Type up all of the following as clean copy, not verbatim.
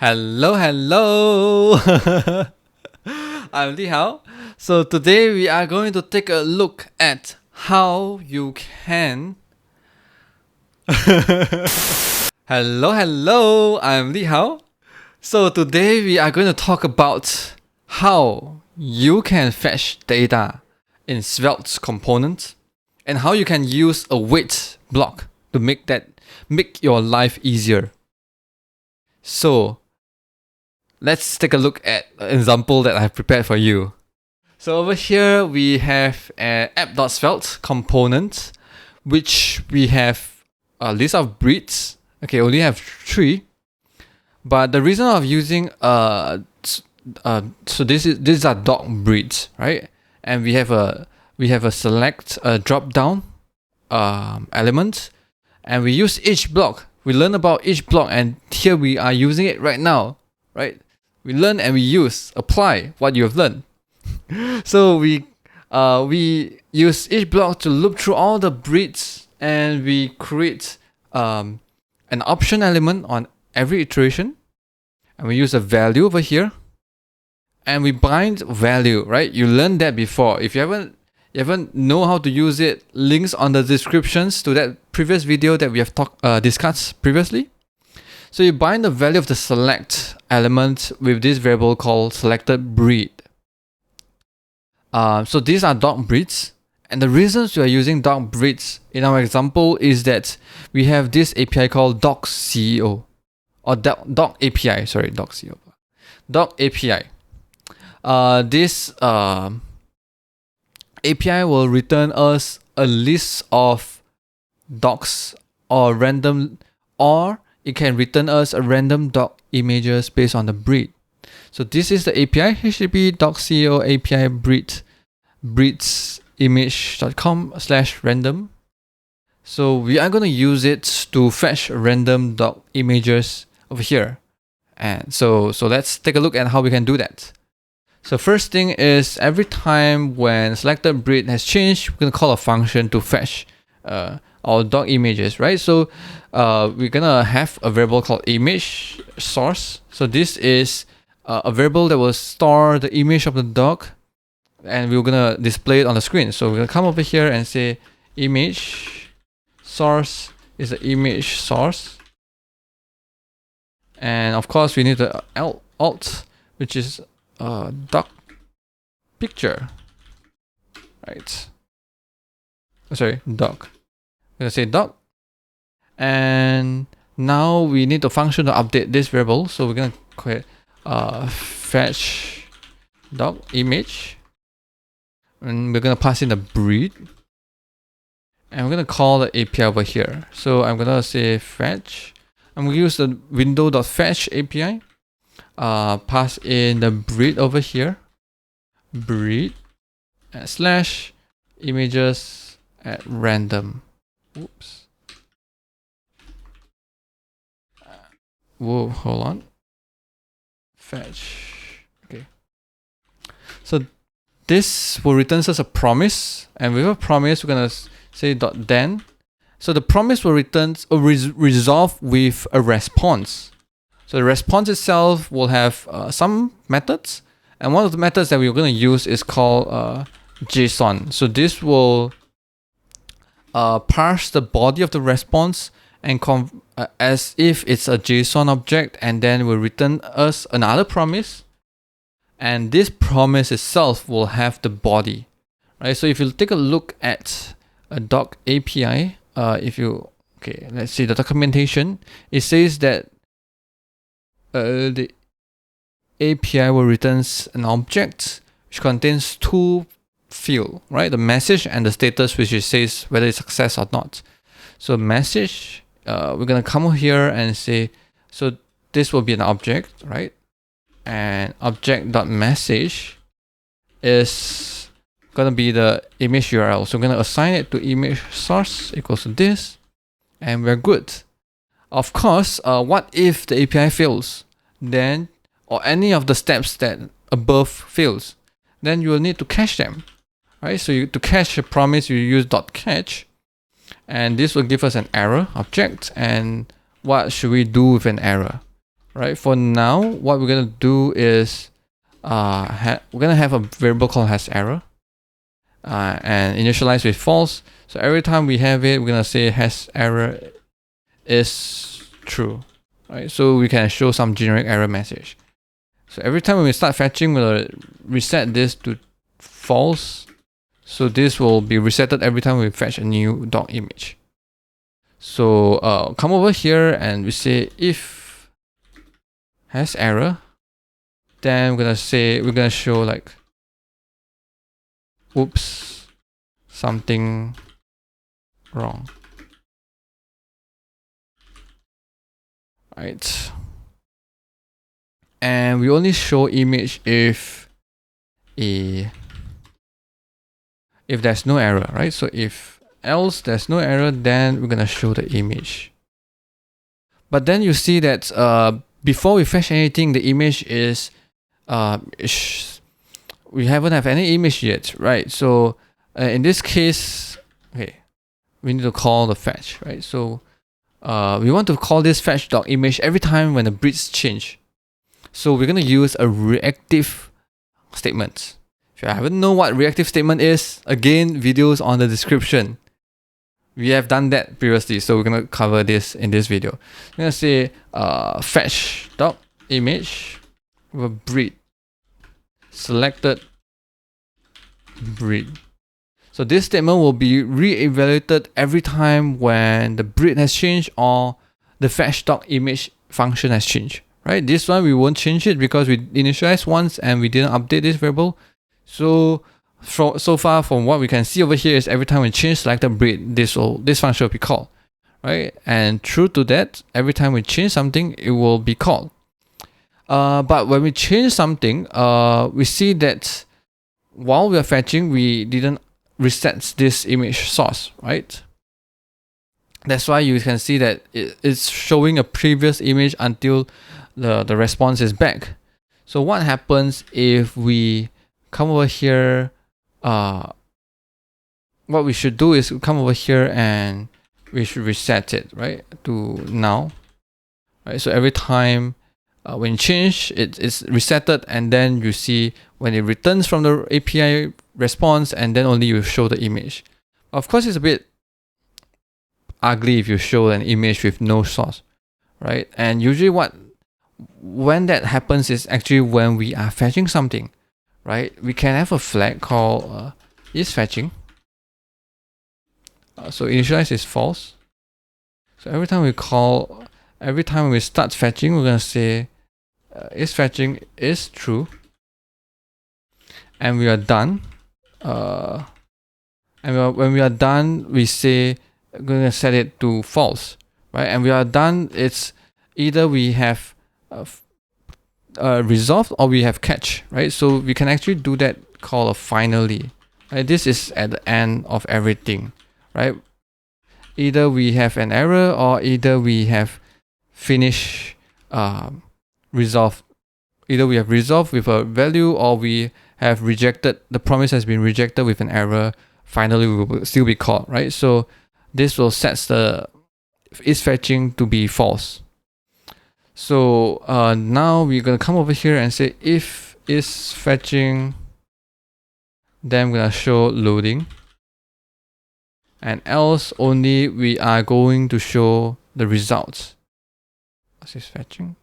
Hello, hello. I'm Li Hao. So today we are going to take a look at how you can. Hello, hello. I'm Li Hao. So today we are going to talk about how you can fetch data in Svelte components and how you can use a wait block to make your life easier. So let's take a look at an example that I've prepared for you. So over here we have an app.svelte component, which we have a list of breeds. Okay, only have 3. But the reason of using so these are dog breeds, right? And we have a select drop down element, and we use each block. We learn about each block, and here we are using it right now, right? We learn and we apply what you have learned. So we use each block to loop through all the breeds, and we create an option element on every iteration, and we use a value over here, and we bind value, right? You learned that before. If you haven't know how to use it, links on the descriptions to that previous video that we have discussed previously. So you bind the value of the select element with this variable called selected breed. So these are dog breeds, and the reasons we are using dog breeds in our example is that we have this API called dog CEO or dog API. Sorry, dog CEO, dog API. This API will return us a list of dogs or it can return us a random dog images based on the breed. So this is the API, HTTP dog CEO API breeds image.com/random. So we are going to use it to fetch random dog images over here. And so let's take a look at how we can do that. So first thing is, every time when selected breed has changed, we're going to call a function to fetch our dog images, right? So we're going to have a variable called image source. So this is a variable that will store the image of the dog, and we're going to display it on the screen. So we're going to come over here and say image source is the image source. And of course, we need the alt, which is dog picture, right? Sorry, dog. We're going to say dog. And now we need a function to update this variable. So we're going to create fetch dog image, and we're going to pass in the breed, and we're going to call the API over here. So I'm going to say fetch. I'm going to use the window.fetch API. Pass in the breed over here, breed / images at random. Oops. Whoa, hold on. Fetch. Okay. So this will return us a promise, and with a promise, we're gonna say .then. So the promise will resolve with a response. So the response itself will have some methods, and one of the methods that we're going to use is called JSON. So this will parse the body of the response and as if it's a JSON object, and then will return us another promise, and this promise itself will have the body, right? So if you take a look at a dog API, let's see the documentation. It says that the API will return an object which contains 2 fields, right? The message and the status, which it says whether it's success or not. So message, we're gonna come over here and say, so this will be an object, right? And object.message is gonna be the image URL. So we're gonna assign it to image source equals to this, and we're good. Of course, what if the API fails? Then, or any of the steps that above fails, then you will need to cache them, right? So to cache a promise, you use .catch, and this will give us an error object. And what should we do with an error? right? For now, what we're gonna do is we're gonna have a variable called has error and initialize with false. So every time we have it, we're gonna say has error is true, right? So we can show some generic error message. So every time when we start fetching, we'll reset this to false. So this will be resetted every time we fetch a new doc image. So come over here and we say if has error, then we're gonna show like, oops, something wrong. Right. And we only show image if there's no error, right? So if else there's no error, then we're gonna show the image. But then you see that before we fetch anything, the image is we haven't have any image yet, right? So in this case, okay, we need to call the fetch, right? So we want to call this fetch doc image every time when the breeds change. So we're gonna use a reactive statement. If you haven't know what reactive statement is, again, videos on the description. We have done that previously, so we're gonna cover this in this video. I'm gonna say fetch doc image with breed selected breed. So this statement will be re-evaluated every time when the breed has changed or the fetch doc image function has changed. Right? This one we won't change it because we initialized once and we didn't update this variable. So far from what we can see over here is every time we change selected breed, this function will be called. Right? And true to that, every time we change something, it will be called. But when we change something, we see that while we are fetching, we didn't reset this image source, right? That's why you can see that it's showing a previous image until the response is back. So what happens if we come over here? What we should do is come over here and we should reset it, right, to now, right? So every time when you change, it's resetted, and then you see when it returns from the API response, and then only you show the image. Of course, it's a bit ugly if you show an image with no source, right? And usually when that happens is actually when we are fetching something, right? We can have a flag called is fetching. So initialize is false. So every time we start fetching, we're gonna say is fetching is true, and we are done. When we are done, we say we're gonna set it to false, right? And we are done. It's either we have resolved or we have catch, right? So we can actually do that call of finally, right? This is at the end of everything, right? Either we have an error or either we have finished resolved. Either we have resolved with a value or we have rejected, the promise has been rejected with an error. Finally, we will still be called, right? So this will set the is fetching to be false. So now we're gonna come over here and say if is fetching, then we're gonna show loading, and else only we are going to show the results. What is fetching?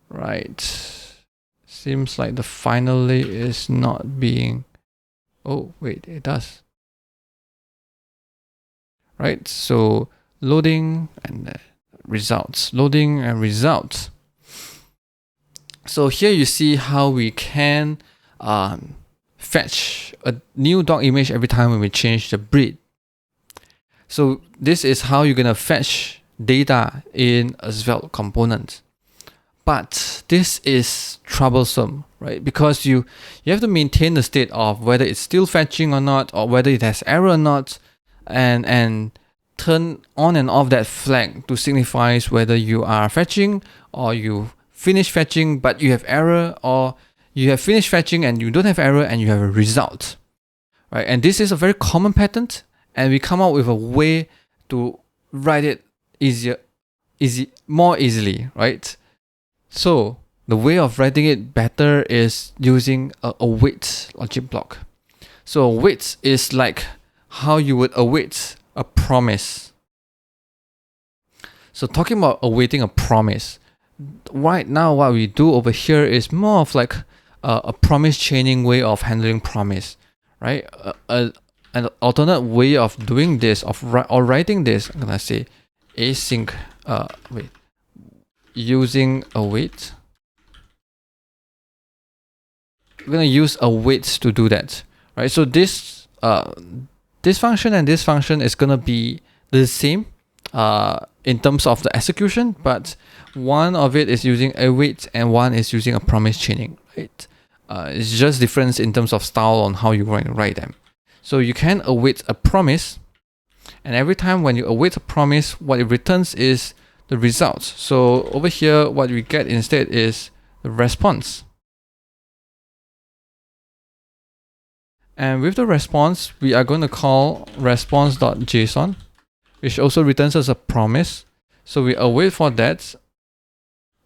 Right. Seems like the finally is not being. Oh wait, it does. Right. So loading and results, loading and results. So here you see how we can fetch a new doc image every time when we change the breed. So this is how you're gonna fetch data in a Svelte component. But this is troublesome, right? Because you have to maintain the state of whether it's still fetching or not, or whether it has error or not, and turn on and off that flag to signify whether you are fetching or you finish fetching but you have error, or you have finished fetching and you don't have error and you have a result, right? And this is a very common pattern, and we come up with a way to write it easier, more easily, right? So the way of writing it better is using a await logic block. So await is like how you would await a promise. So talking about awaiting a promise, right now what we do over here is more of like a promise chaining way of handling promise, right? An alternate way of doing this, or writing this, I'm gonna say async, using await. We're gonna use await to do that, right? So this function and this function is gonna be the same in terms of the execution, but one of it is using await and one is using a promise chaining, right? It's just difference in terms of style on how you're going to write them. So you can await a promise, and every time when you await a promise, what it returns is the results. So over here, what we get instead is the response. And with the response, we are going to call response.json, which also returns us a promise. So we await for that.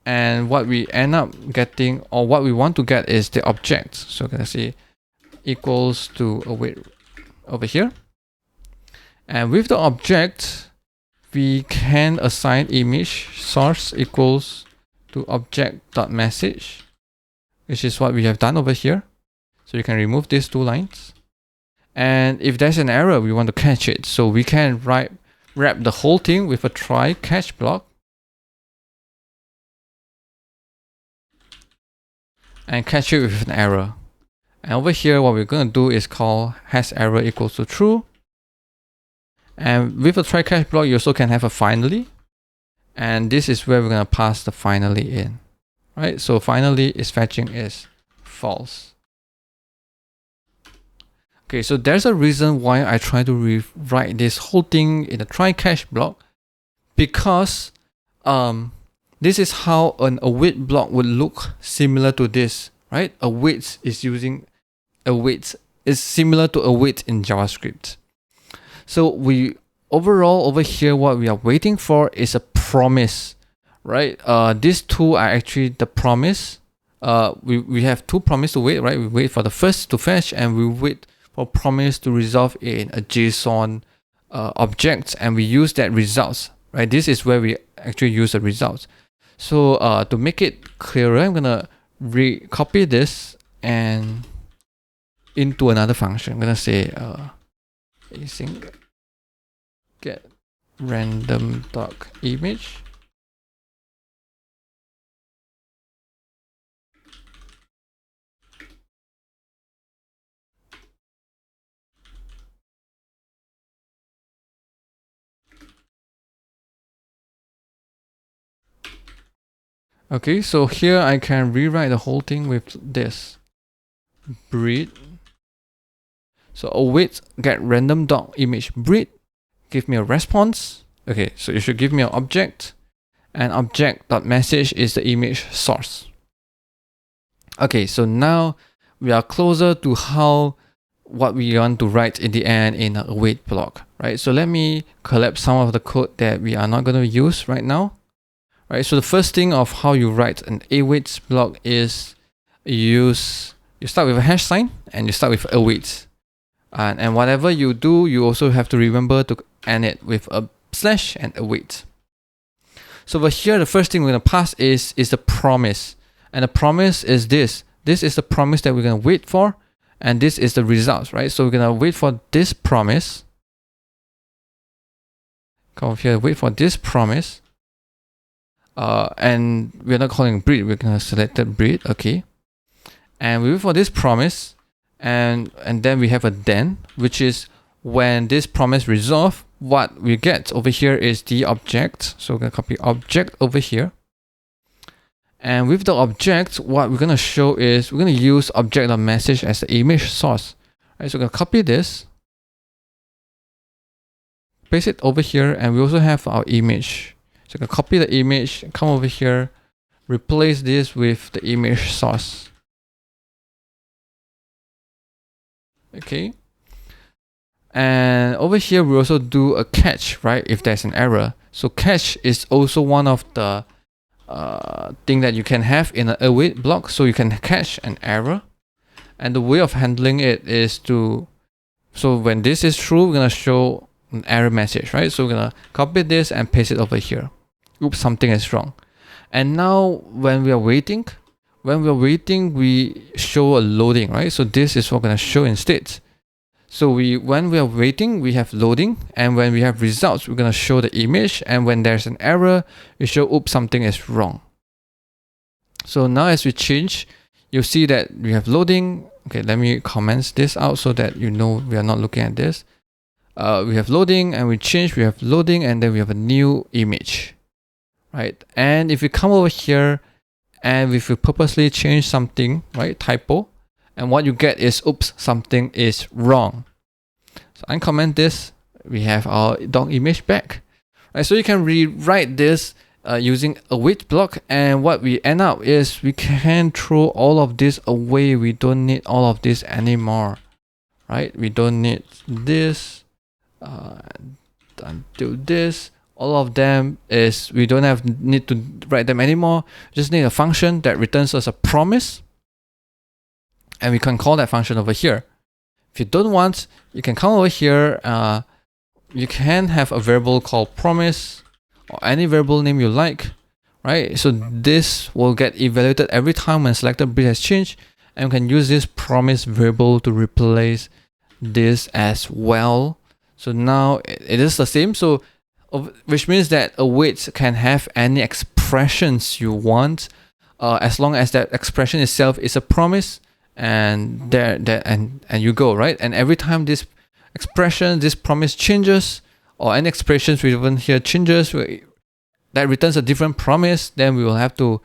And what we end up getting, or what we want to get, is the object. So I'm going to say equals to await over here. And with the object, we can assign image source equals to object.message, which is what we have done over here. So you can remove these two lines. And if there's an error, we want to catch it. So we can wrap the whole thing with a try catch block. And catch it with an error. And over here, what we're going to do is call has error equals to true. And with a try catch block, you also can have a finally. And this is where we're going to pass the finally in. Right? So finally is fetching is false. Okay, so there's a reason why I try to rewrite this whole thing in a try catch block, because this is how an await block would look similar to this, right? Await is similar to await in JavaScript. So we overall over here, what we are waiting for is a promise, right? These two are actually the promise. We have two promises to wait, right? We wait for the first to fetch, and we wait for promise to resolve in a JSON object, and we use that results, right? This is where we actually use the results. So to make it clearer, I'm gonna copy this and into another function. I'm gonna say async get random doc image. Okay, so here I can rewrite the whole thing with this breed. So await get random doc image breed, give me a response. Okay, so you should give me an object, and object.message is the image source. Okay, so now we are closer to what we want to write in the end in an await block, right? So let me collapse some of the code that we are not going to use right now. Right, so the first thing of how you write an await block is you start with a hash sign and you start with await. And whatever you do, you also have to remember to end it with a slash and await. So over here, the first thing we're going to pass is the promise. And the promise is this. This is the promise that we're going to wait for. And this is the results, right? So we're going to wait for this promise. Come over here, wait for this promise. And we're not calling breed, we're going to select the breed, okay. And we wait for this promise, and then we have a then, which is when this promise resolve, what we get over here is the object. So we're going to copy object over here. And with the object, what we're going to show is we're going to use object.message as the image source. Right, so we're going to copy this, paste it over here, and we also have our image. So I can copy the image, come over here, replace this with the image source. Okay. And over here, we also do a catch, right? If there's an error. So catch is also one of the thing that you can have in an await block. So you can catch an error, and the way of handling it is to, so when this is true, we're gonna show an error message, right? So we're gonna copy this and paste it over here. Oops, something is wrong. And now when we are waiting, we show a loading, right? So this is what we're gonna show instead. So when we are waiting, we have loading, and when we have results, we're gonna show the image, and when there's an error, we show, oops, something is wrong. So now as we change, you'll see that we have loading. Okay, let me comment this out so that you know we are not looking at this. We have loading, and we change, we have loading, and then we have a new image, right? And if we come over here and if we purposely change something, right, typo, and what you get is, oops, something is wrong. So uncomment this, we have our dog image back, right? So you can rewrite this using await block, and what we end up is we can throw all of this away. We don't need all of this anymore, right? We don't need this until this. All of them is, we don't need to write them anymore. Just need a function that returns us a promise, and we can call that function over here. If you don't want, you can come over here. You can have a variable called promise, or any variable name you like, right? So this will get evaluated every time when selected bit has changed, and we can use this promise variable to replace this as well. So now it is the same. So which means that await can have any expressions you want, as long as that expression itself is a promise, and you go, right? And every time this expression, this promise changes, or any expressions we even here changes, that returns a different promise, then we will have to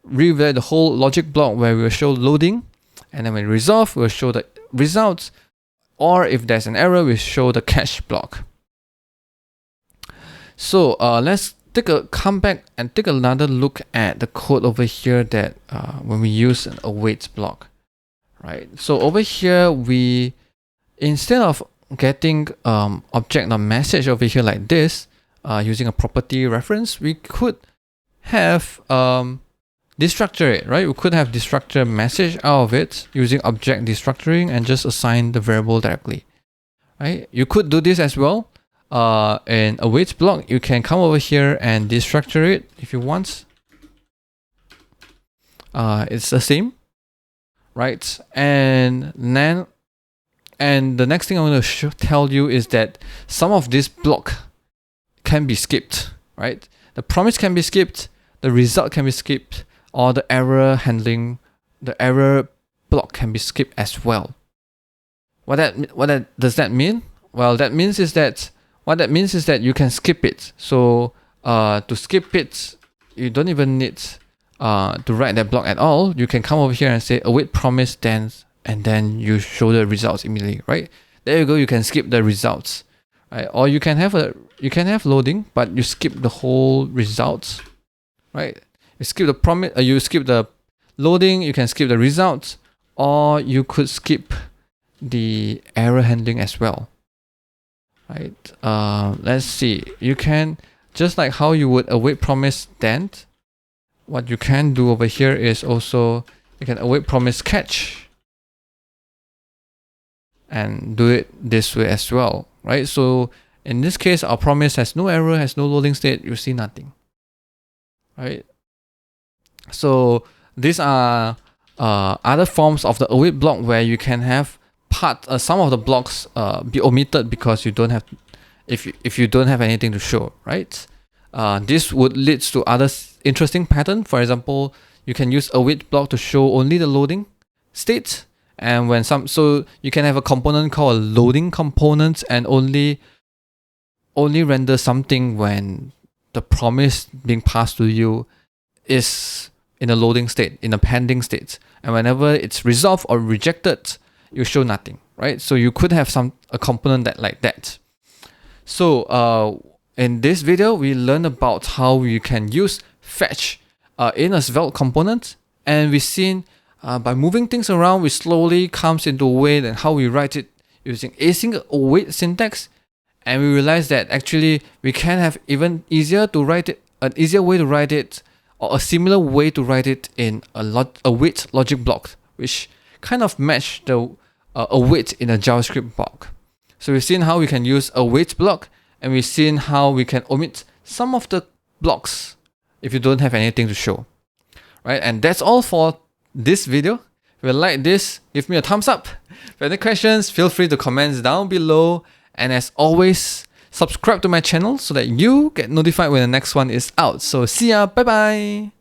reevaluate the whole logic block where we will show loading, and then when resolve, we'll show the results, or if there's an error, we show the catch block. So let's come back and take another look at the code over here that when we use an await block, right? So over here, we, instead of getting object or message over here like this, using a property reference, we could have destructure it, right? We could have destructure message out of it using object destructuring and just assign the variable directly, right? You could do this as well. In await block, you can come over here and destructure it if you want. It's the same, right? And then, and the next thing I'm going to tell you is that some of this block can be skipped, right? The promise can be skipped, the result can be skipped, or the error handling, the error block can be skipped as well. What does that mean? Well, that means is that you can skip it. So to skip it, you don't even need to write that block at all. You can come over here and say await promise then, and then you show the results immediately, right? There you go. You can skip the results, right? Or you can have loading, but you skip the whole results, right? You skip the promise. You skip the loading. You can skip the results, or you could skip the error handling as well. Right, let's see. You can, just like how you would await promise then, what you can do over here is also, you can await promise catch and do it this way as well, right? So in this case, our promise has no error, has no loading state, you see nothing, right? So these are other forms of the await block where you can have some of the blocks be omitted because you don't have, if you don't have anything to show, right? This would lead to other interesting pattern. For example, you can use await block to show only the loading state, and when so you can have a component called a loading component and only render something when the promise being passed to you is in a loading state, in a pending state, and whenever it's resolved or rejected, you show nothing, right? So you could have a component that like that. So in this video, we learned about how you can use fetch in a Svelte component, and we've seen by moving things around, we slowly comes into a way that how we write it using async await syntax, And we realized that actually we can have even easier to write it, an easier way to write it, or a similar way to write it in await logic block, which kind of match the await in a JavaScript block. So we've seen how we can use await block, and we've seen how we can omit some of the blocks if you don't have anything to show, right? And that's all for this video. If you like this, give me a thumbs up. If you have any questions, feel free to comment down below. And as always, subscribe to my channel so that you get notified when the next one is out. So see ya, bye bye.